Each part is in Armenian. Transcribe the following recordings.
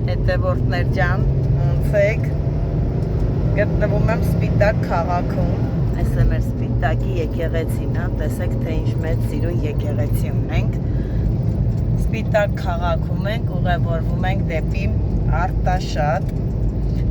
հետևորդներ ջան, ոնց եք, գտնվում եմ Սպիտակ քաղաքում, այս է մեր Սպիտակի եկեղեցին, տեսեք թե ինչ մեծ սիրուն եկեղեցի ունենք, Սպիտակ քաղաքում ենք, ուղևորվում ենք դեպի Արտաշատ,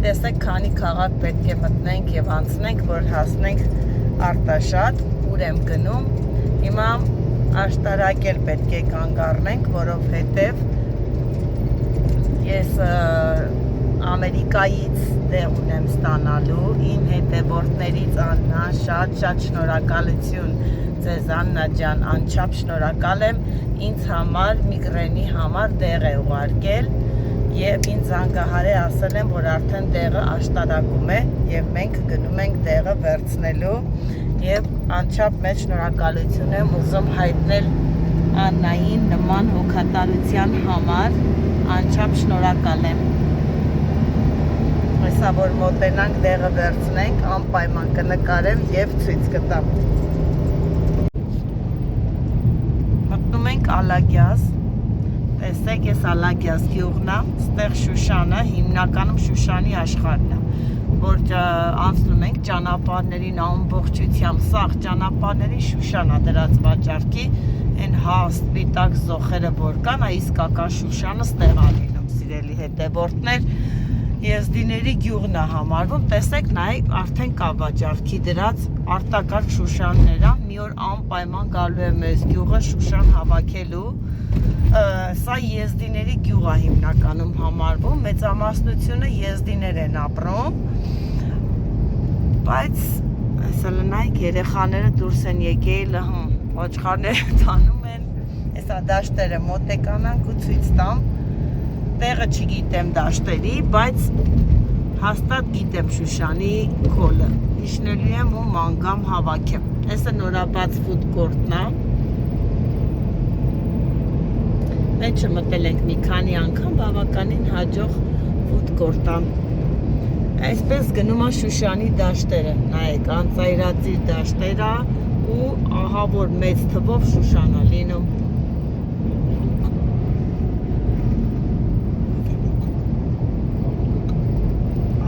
տեսեք քանի քաղաք պետք է մտնենք և անցնենք, որ հասնենք Արտաշատ, ուր եմ գնում, հիմա աշտարակել պետք է կանգ առնենք, որովհետև ես Ամերիկայից տեղ ունեմ ստանալու, իմ հետևորդներից Աննա, շատ շնորհակալություն ձեզ Աննա ջան, անչափ շնորհակալ եմ, ինձ համար, միգրենի համար տեղ է ուղարկել և ինձ զանգահար է ասել եմ, որ արդեն տեղը աշտարակում է և մենք գնում ենք տեղը վերցնելու և անչափ մեծ շնորհակալություն եմ ուզում հայտնել Աննային նման հոգատարության համար, անչափ շնորհակալ եմ։ Հեսա որ մոտենանք տեղը վերցնենք, անպայման կնկարեմ և ցույց կտամ։ Մտնում ենք Ալագյազ, տեսեք ես Ալագյազ գյուղն է, ստեղ Շուշանը, հիմնականում Շուշանի աշխարհն է, որ անցնում ենք ճանապարհներին ամբողջությամբ, սաղ ճանապարհների Շուշանա դրած վաճառքի, այն սպիտակ զոխերը որ կան, իսկական Շուշանը ստեղ ա լինում, սիրելի հետևորդներ, եզդիների գյուղն է համարվում, տեսեք նայեք արդեն կա վաճառքի դրած արտակարգ Շուշաններ, մի օր անպայման գալու է մեզ գյուղը Շուշան հավաքելու, սա եզդիների գյուղ է հիմնականում համարվում, մեծամասնությունը եզդիներ են ապրում, բայց այսօր նայեք երեխաները դուրս են եկել, ոչխարները տանում են, հեսա դաշտերը մոտեկանանք ու ցույց տամ, տեղը չգիտեմ դաշտերի, բայց հաստատ գիտեմ Շուշանի քոլը, իջնելու եմ ու մանգամ հավաքեմ, այսը նորաբաց ֆուդ կորտն է, մեջը մտել ենք մի քանի անգամ, բավականին հաջող ֆուդ կորտան, այսպես գնում է Շուշանի դաշտերը, նայեք, անծայրածիր դաշտերը ու ահա որ մեծ թվով Շուշան է լինում։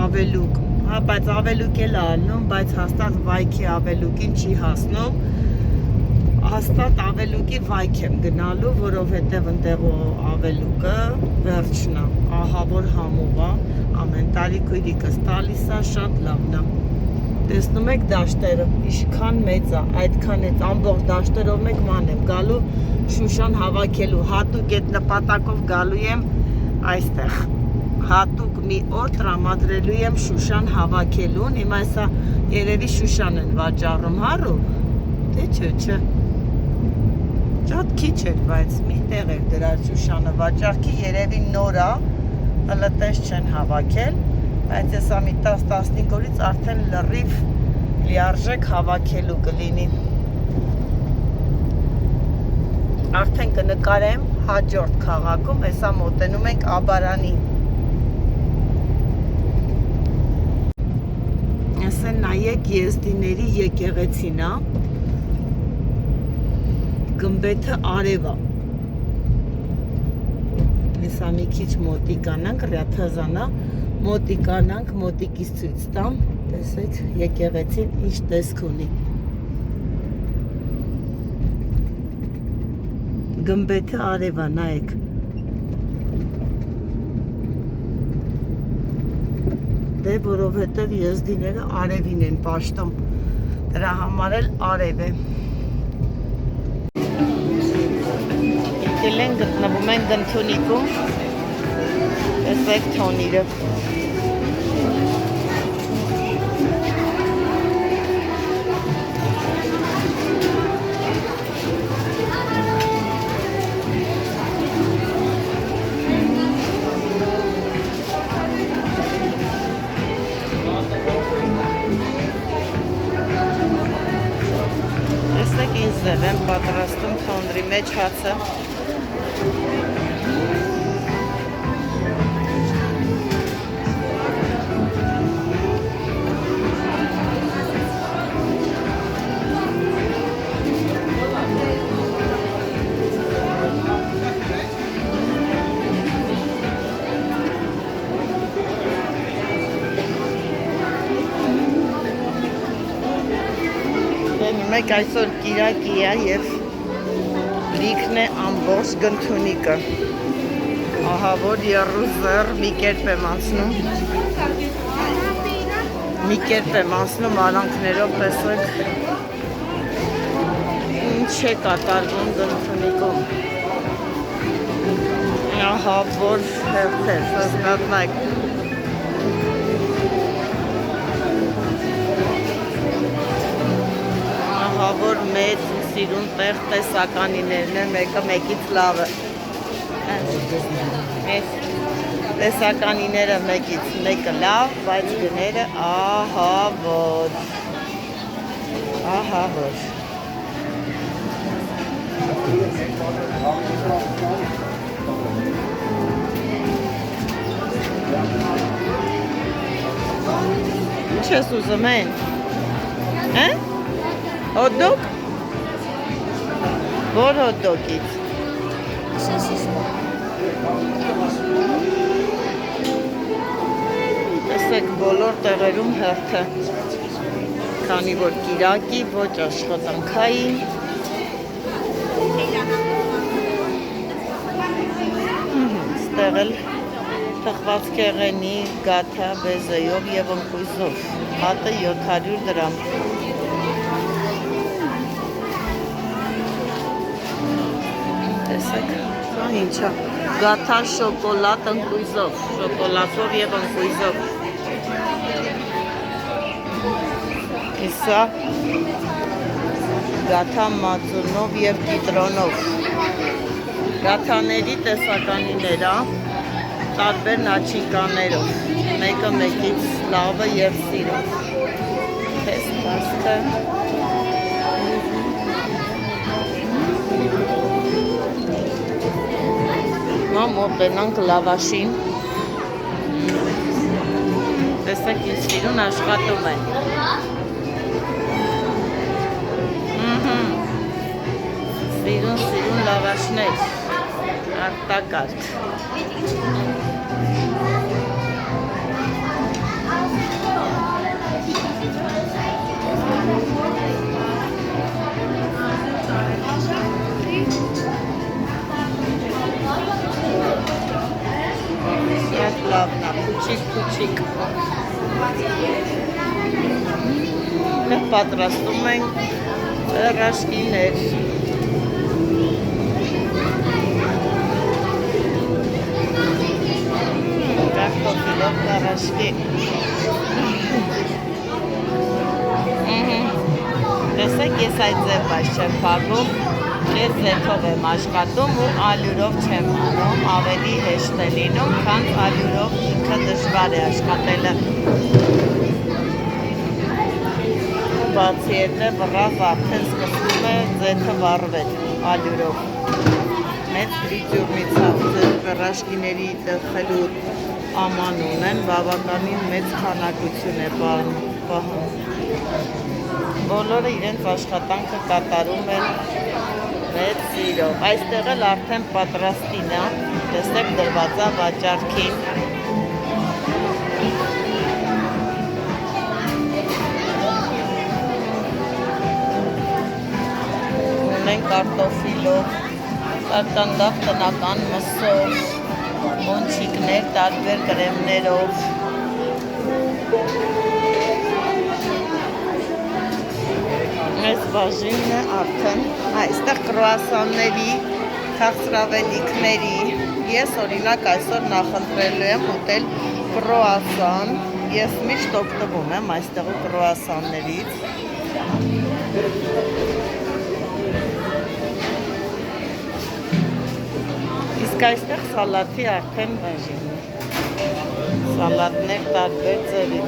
Ավելուկ, բայց ավելուկ էլ ալնում, բայց հաստատ վայքի ավելուկին չի հասնում, հաստատ ավելուկի վայք եմ գնալու, որովհետև ընդեղ ավելուկը վերջն է, ահա որ համով է, ամեն տարի քույրիկս տալիս է, շատ լավն է, տեսնում եք դաշտերը, ինչքան մեծ է, այդքան էդ ամբողջ դաշտերով մեկ ման եմ գալու Շուշան հավաքելու, հատուկ այդ նպատակով գալու եմ այստեղ, հատուկ մի օր տրամադրելու եմ Շուշան հավաքելուն, հիմա այսա երևի Շուշան են վաճառում, հարու, թե չէ, շատ քիչ էր, բայց մի տեղ էր դրած Շուշանը վաճառքի, երևի նոր է, հլտես չեն հավաքել, բայց եսա մի 10-15 օրից արդեն լրիվ լիարժեք հավաքելու կլինի, արդեն կնկարեմ հաջորդ քաղաքում, եսա մոտենում ենք Աբարանին, Այսը նայեք եզդիների եկեղեցին է, գմբեթը արև է, հեսա մի քիչ մոտիկանանք, ռյաթազանա, մոտիկանանք, մոտիկից ցույց տամ, տեսեք եկեղեցին ինչ տեսք ունի, գմբեթը արև է, նայեք, դե որովհետև եզդիները արևին են պաշտում, դրա համար էլ արև է, եկել են գտնվում են Գնթունիքում, տեսեք թոնիրը, ձև եմ պատրաստում թոնրի մեջ հացը, մեկ այսօր կիրակի է և լիքն է ամբողջ Գնթունիքը։ Ահա որ Եռուզեռ մի կերպ եմ անցնում։ Մի կերպ եմ անցնում արանքներով, տեսեք ինչ է կատարվում Գնթունիքում։ Ահա որ հերթեր, հասկացնեք։ Ահա որ մեծ ու սիրուն տեղ տեսականիներն են, մեկը մեկից լավը։ Տեսականիները մեկից մեկը լավ, բայց գները ահա որ։ Ահա որ։ Ինչ ես ուզում են։ Հոտ-դոգ։ Որ հոտ-դոգից։ Տեսեք բոլոր տեղերում հերթը, քանի որ կիրակի, ոչ աշխատանքային։ Ստեղ էլ թխված կեղենի, գաթա, բեզեյով և ընկույզով, հատը 700 դրամ։ Տեսեք, ինչա, գաթա շոկոլադ ընկույզով, շոկոլադով և ընկույզով։ Իսա գաթա մածունով և կիտրոնով։ Գաթաների տեսականիներ, տարբեր նաչինկաներով, մեկը մեկից լավը և սիրով։ Թես տասկը։ Մոտենանք լավաշին։ Տեսեք ինչ սիրուն աշխատում են։ Սիրուն լավաշներ, արտակարգ։ Շատ լավն է, փուչիկ։ Պատրաստում ենք ռաշկիներ։ Կարտոֆիլով կարաշկի։ Տեսեք, ես այդ ձևված չեմ փակում, ես ձեթով եմ աշխատում ու ալյուրով չեմ անում, ավելի հեշտ է լինում, քան ալյուրով ինքը դժվար է աշխատելը։ Բացի հետև վրազ արդեն սկսում է ձեթը վառվել ալյուրով։ Մեծ ֆրիտյուրնից ռաշկիների տխելու աման ունեն, բավականին մեծ քանակություն է պահում։ Բոլորը իրենց աշխատանքը կատարում են մեծ սիրով։ Այստեղ էլ արդեն պատրաստին է, տեսեք դրված է վաճառքին։ Ունեն կարտոֆիլով, կարկանդակ տնական մսով, մոնչիկներ տարբեր կրեմներով։ Այս բաժինն է արդեն այստեղ կրուասանների, քաղցրավենիքների։ Ես օրինակ այսօր նախընտրելու եմ ուտել կրուասան։ Ես միշտ օգտվում եմ այստեղ կրուասաններից։ Իսկ այստեղ սալատի արդեն բաժին է։ Սալատներ տարբեր ձևի։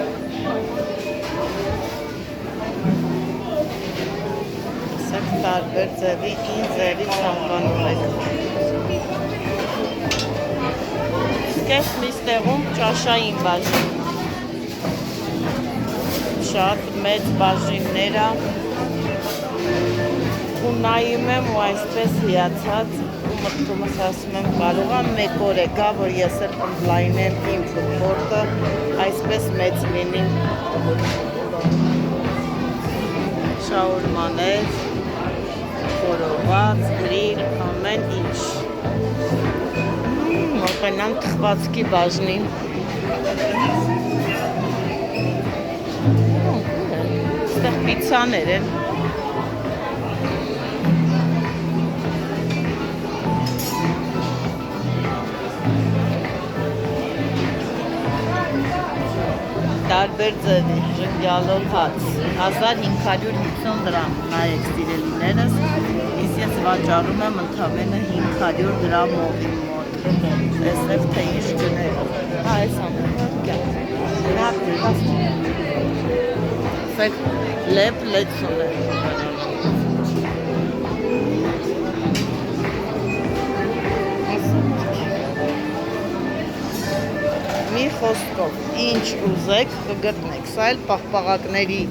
Տարբեր ձևի, ինչ ձևի ցանկանում եք։ Կես միստեղում ճաշային բաժին։ Շատ մեծ բաժինները։ Ու նայում եմ ու այսպես հիացած ու մտքումս ասում եմ կարող եմ մեկ օր եկա, որ ես էլ ընդլայնեմ իմ ֆուդկորտը, այսպես մեծ լինի։ շաուրմաներ, խորոված, գրիլ, ամեն ինչ։ Մոտենամ թխվածքի բաժնին։ Ստեղ պիցաներ են։ Տարբեր ձևի, ժնգյալով հաց, 1550 դրամ, նայեք սիրելիներս, իսկ ես վաճառում եմ ընդամենը 500 դրամով իմ մոտ, տեսնեք թե ինչ գներով, այս ամեն, լեպ լեցուն է, մի խոսքով, ինչ ուզեք կգտնեք, սա էլ պաղպաղակների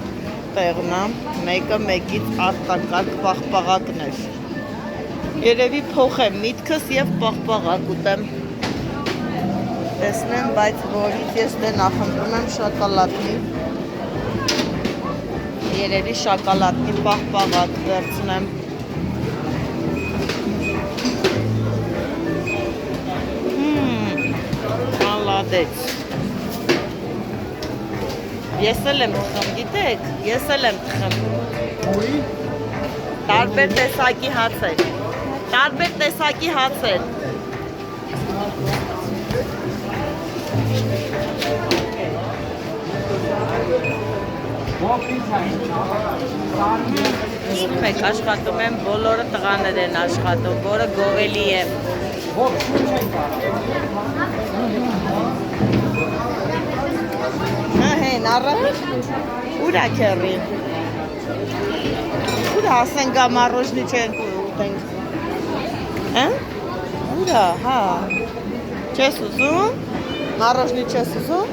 տեղն է, մեկը մեկից արտակարգ պաղպաղակներ։ Երևի փոխեմ միտքս և պաղպաղակ ուտեմ։ Տեսնեմ, բայց որից ես դե նախընտրում եմ շոկոլադնի։ Երևի շոկոլադնի պաղպաղակ վերցնեմ։ Մալադեց։ Ես էլ եմ թխում, գիտեք, ես էլ եմ թխում։ Տարբեր տեսակի հացեր։ Տարբեր տեսակի հացեր։ Իպեք աշխատում եմ, բոլորը տղաներ են աշխատում, որը գովելի է։ Հեն առաջ, ուրա կերի։ Ուրա ասենք ամարոժնի չեն ուտենք։ Ուրա, հա։ Չես ուզում, մարոժնի չես ուզում։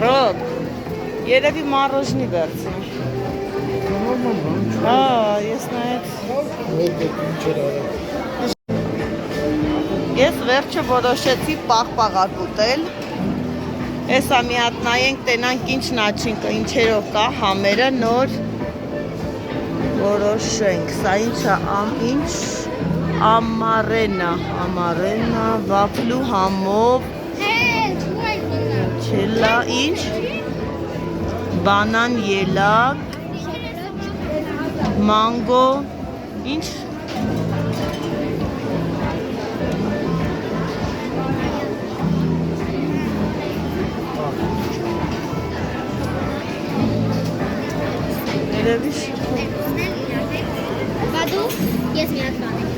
Ռոբ, երևի մարոժնի վերցնի։ Հա, ես նայեց։ Ես վերջը որոշեցի պաղպաղակ ուտել։ Էսա մի հատ նայենք, տենանք ինչ նաչինքը, ինչերով կա, համերը նոր որոշենք։ Սա ինչա, ինչ ամարենա, վաֆլու համով, չելա, ինչ, բանան ելակ, մանգո, ինչ, երևի Բադու, ես մի հատ բան եմ։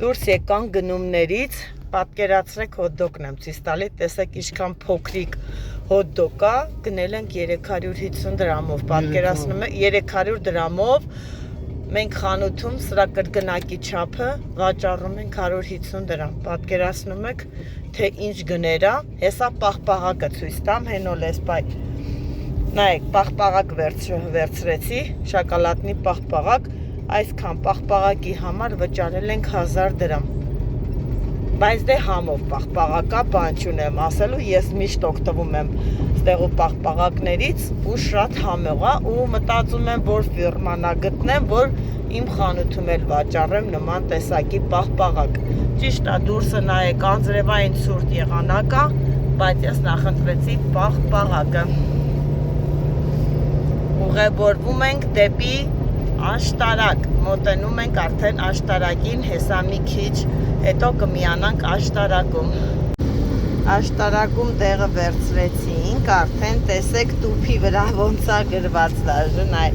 դուրս եկան գնումներից, պատկերացրեք հոտ-դոգն եմ ցույց տալի, տեսեք ինչքան փոքրիկ հոտ-դոգ կա, գնել ենք 350 դրամով, պատկերացնում եք 300 դրամով, մենք խանութում սրա կրկնակի չափը վաճառում ենք 150 դրամ, պատկերացնում եք, թե ինչ գներա, հեսա պաղպաղակը ցույց տամ, հենոլ ես բայ, նայեք, պաղպաղակ վերցրեցի, շոկոլադնի պաղպաղակ, այսքան պաղպաղակի համար վճարել ենք 1000 դրամ, բայց դե համով պաղպաղակա բան չունեմ ասելու, ես միշտ օգտվում եմ ստեղու պաղպաղակներից ու շատ համեղ է ու մտածում եմ, որ ֆիրմանա գտնեմ, որ իմ խանութում էլ վաճառեմ նման տեսակի պաղպաղակ։ Ճիշտ է, դուրսը նայեք, անձրևային ցուրտ եղանակ է, բայց ես նախընտրեցի պաղպաղակը։ Ուղևորվում ենք դեպի աշտարակ, մոտենում ենք արդեն աշտարակին, հեսա մի քիչ, հետո կմիանանք աշտարակում։ Աշտարակում տեղը վերցրեցինք, արդեն տեսեք տուփի վրա ոնց է գրված դաժե, նայ,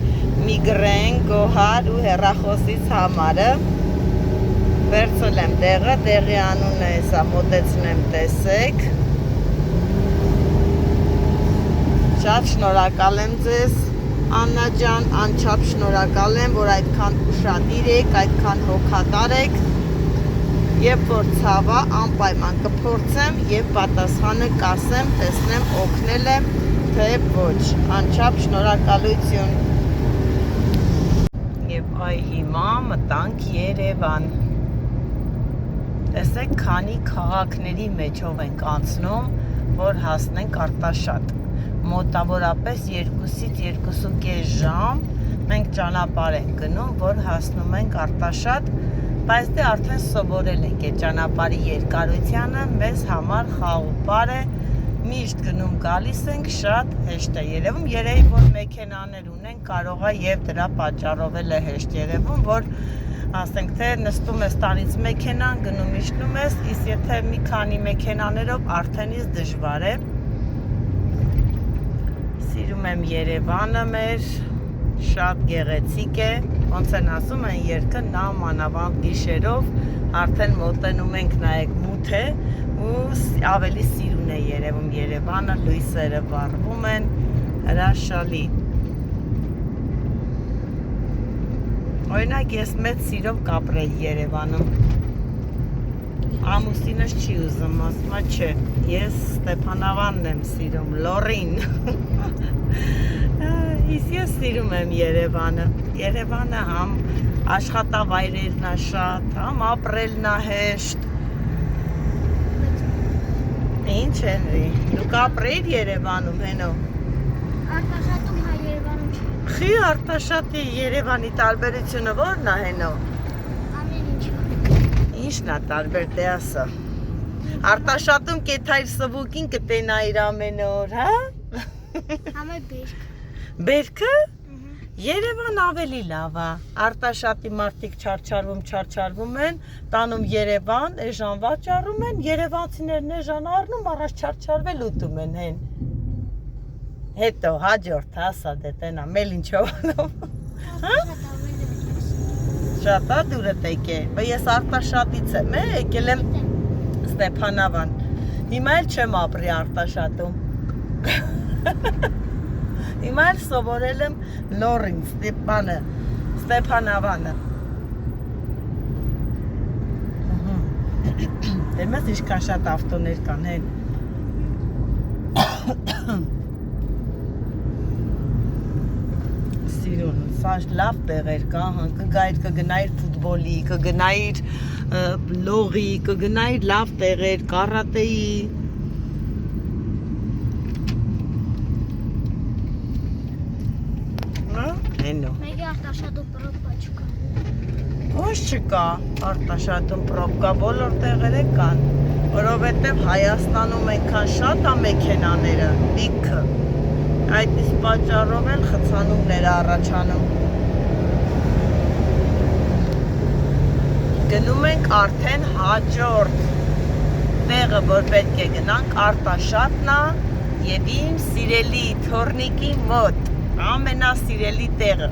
միգրեն, գոհար ու հեռախոսից համարը։ Վերցրել եմ տեղը, տեղի անունը հեսա մոտեցնեմ, տեսեք։ Շատ շնորհակալ եմ ձեզ, Աննա ջան, անչափ շնորհակալ եմ, որ այդքան ուշադիր եք, այդքան հոգատար եք, երբ որ ցավա անպայման կփորձեմ եւ պատասխանը կասեմ, տեսնեմ օգնել եմ, թե ոչ, անչափ շնորհակալություն։ Եվ Այ հիմա մտանք Երևան։ Տեսեք, քանի քաղաքների մեջով ենք անցնում, որ հասնենք Արտաշատ։ Մոտավորապես 2-ից 2.5 ժամ մենք ճանապարհ ենք գնում, որ հասնում ենք Արտաշատ, բայց դե արդեն սովորել ենք այդ ճանապարհի երկարությանը, մեզ համար խաղուպար է, միշտ գնում գալիս ենք, շատ հեշտ է երևում, երևի որ մեքենաներ ունեն, կարող է եւ դրա պատճառով էլ է հեշտ երևում, որ ասենք թե նստում ես տանից մեքենան, գնում իջնում ես, իսկ եթե մի քանի մեքենաներով արդեն իսկ դժվար է։ Սիրում եմ Երևանը մեր, շատ գեղեցիկ է, ոնց են ասում են երգը նամանավանդ գիշերով, արդեն մոտենում ենք նայեք մութ է ու ավելի սիրուն է երևում Երևանը, լույսերը վառվում են, հրաշալի։ Օրինակ ես մեծ սիրով կապրել Երևանում։ Ամուսինս չի ուզում, ասում է չէ, ես Ստեփանավանն եմ սիրում, Լորին։ Իսկ ես սիրում եմ Երևանը։ Երևանը համ աշխատավայրերն է շատ, համ ապրելն է հեշտ։ Ինչ Հենրի, դու կապրեիր Երևանում, հենո։ Արտաշատում հա Երևանում չէ։ Խի Արտաշատի Երևանի տարբերությունը ո՞րն է հենո։ Ամեն ինչ։ Ի՞նչն է տարբեր, դե ասա։ Արտաշատում կեթայր սվուկին կտենայիր ամեն օր, հա։ Համը բերք։ Բերքը։ Երևան ավելի լավ է, Արտաշատի մարդիկ չարչարվում են, տանում Երևան, էժան վաճառում են, երևանցիներն էժան առնում, առաջ չարչարվել ուտում են հեն։ Հետո հաջորդ հասա դե տենա, մել ինչով անում։ Շատ է դուրդ եկե, բայց ես Արտաշատից եմ, եկել եմ Ստեփանավան, հիմա էլ չեմ ապրի Արտաշատում։ Հիմա էլ սովորել եմ Լորին, Ստեփանավանը։ Դեմ ես ինչքան շատ ավտոներ կան հեն։ Սիրուն, սա լավ տեղեր կա, կգայր կգնայր ֆուտբոլի, կգնայր լողի, կգնայր լավ տեղեր, կարատեի։ Մեկ Արտաշատում պրոբկա չկա։ Ոչ չկա Արտաշատում պրոբկա, բոլոր տեղերը կան, որովհետև Հայաստանում այնքան շատ է մեքենաները, լիքը, այդ իսկ պատճառով էլ խցանումներ առաջանում։ Գնում ենք արդեն հաջորդ տեղը, որ պետք է գնանք, Արտաշատն է եւ իմ սիրելի թորնիկի մոտ, ամենասիրելի տեղը։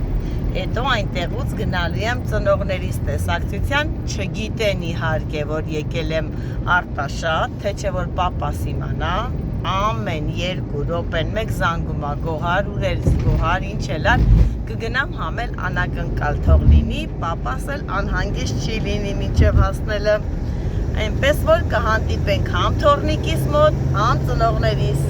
Հետո այնտեղուց գնալու եմ ծնողներիս տեսակցության, չգիտեն իհարկե, որ եկել եմ Արտաշատ, թե չէ որ պապաս իմանա, ամեն 2 րոպեն մեկ զանգում է գոհար, ուրեր գոհար, ինչ էլար, կգնամ համել անակնկալ թող լինի, պապաս էլ անհանգիստ չի լինի մինչև հասնելը, այնպես որ կհանդիպենք համ թորնիկիս մոտ, համ ծնողներիս։